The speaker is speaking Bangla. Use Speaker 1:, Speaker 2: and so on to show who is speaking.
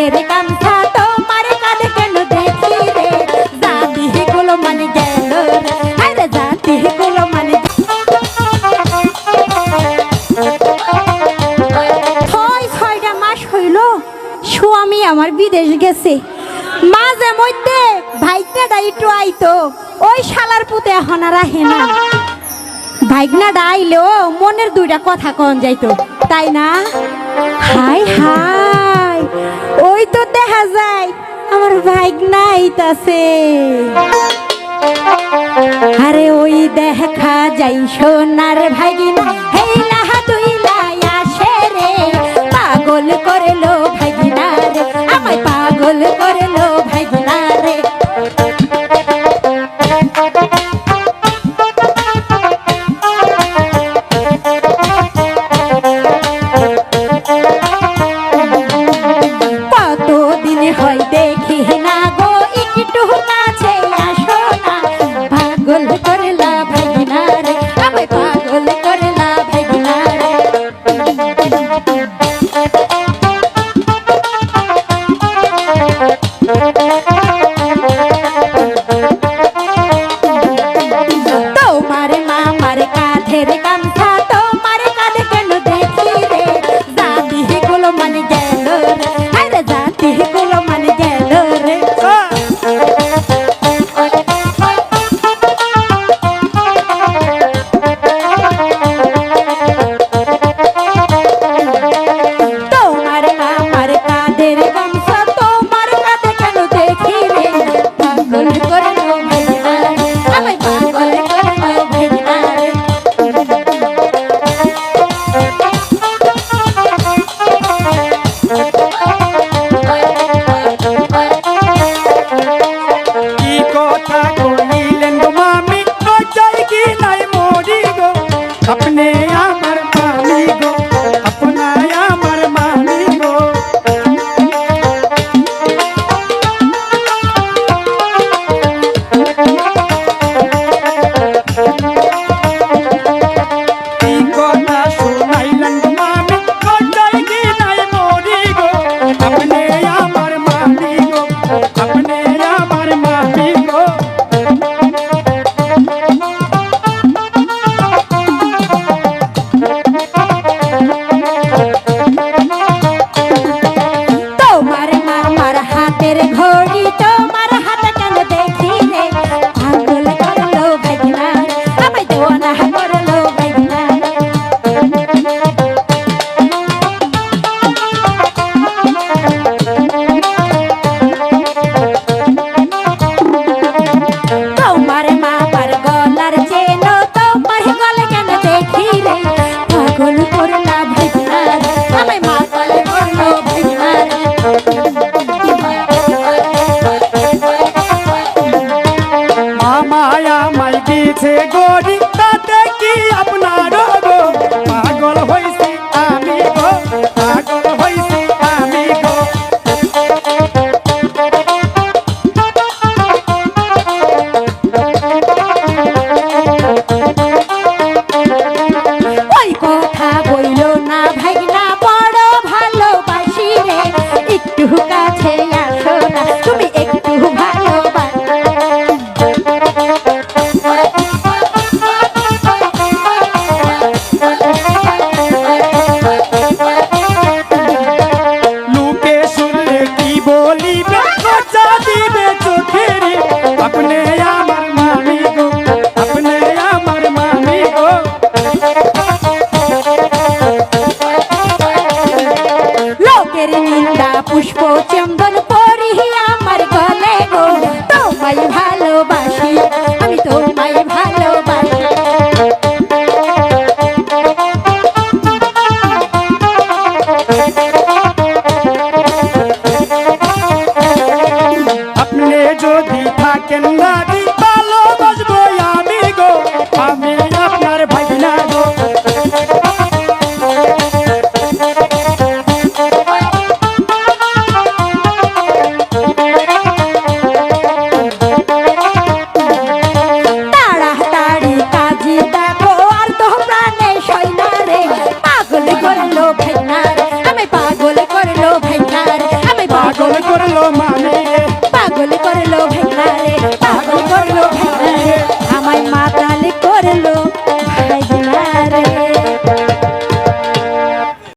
Speaker 1: কাঁধের গামছা তোমার কাঁধে কেন দেখি রে জাতি গুলো মানে গেল রে আরে জাতি গুলো মানে 6টা মাস হইল স্বামী আমার বিদেশ গেছে মাঝে মধ্যে ভাইগনাটা একটু আইতো ওই শালার পুতে এখন আর আহে না ভাইগনাটা আইলেও মনের দুইটা কথা কন যাইতো তাই না হাই হাই ওই তো দেখা যায় আমার ভাইগনা আইতাছে আরে ওই দেখা যাই সোনার ভাইগনা হেই লাহা তুই লাই আসে রে পাগল করলো ভাইগনা রে আমায় পাগল করলো ভাইগনা রে কতদিন হয় দেখি না গো একটু কাছে আসো না পাগল করলা ভাইগনা রে আমায় পাগল করলা ভাইগনা রে তোমার মামার কাঁধের গামছা তোমার কাঁধে কেন দেখি রে জাতি গুলো মানে গেল রে আরে জাতি গুলো মানে গেল রে তোমার মামার কাঁধের গামছা তোমার কাঁধে কেন দেখি রে পাগল করলো ভাইগনা রে আমায় পাগল করলো ভাইগনা রে
Speaker 2: কি কথা কইলেন গো মামি লজ্জায় কি নাই মরি গো আপনি আমার মামি গো আপনাই আমার মামি গো কি কথা শুনাইলেন গো মামি লজ্জায় কি নাই মরি গো আপনি আমার মামি গো আপনি আমার মামি গো
Speaker 1: তোমার মামার হাতের ঘড়ি তোমার হাতে কেন দেখি রে পাগল করলো ভাইগনা রে আমায় দেওয়ানা করলো ভাইগনা রে তোমার মামার গলার চেন তোমার গলে কেন দেখি রে পাগল করলা ভাইগনা রে আমায় পাগল করলো ভাইগনা রে
Speaker 2: মামায় আমায় দিয়েছে গড়ি তাতে কি আপনার গো পাগল হইছি আমি গো পাগল হইছি আমি গো
Speaker 1: ওই কথা বইলো না ভাইগনা বড় ভালোবাসি রে একটু কাছে আসো না তুমি একটু ভালোবাসো
Speaker 2: লুকে শুনলে কি বলিবে লজ্জা দিবে চোখের আপনি আমার মামি গো আপনি আমার মামি গো
Speaker 1: লোকের নিন্দা পুষ্প চন্দন পরি আমার গলে গো তোমায় ভালোবাসি আমি তোমায় ভালোবাসি
Speaker 2: আপনি যদি থাকেন লাগি ভালোবাসবো আমি গো আমি আপনার ভাগনা গো করলো মামি রে,
Speaker 1: পাগল করলো ভাইয়া রে, পাগল করলো ভাইয়া রে।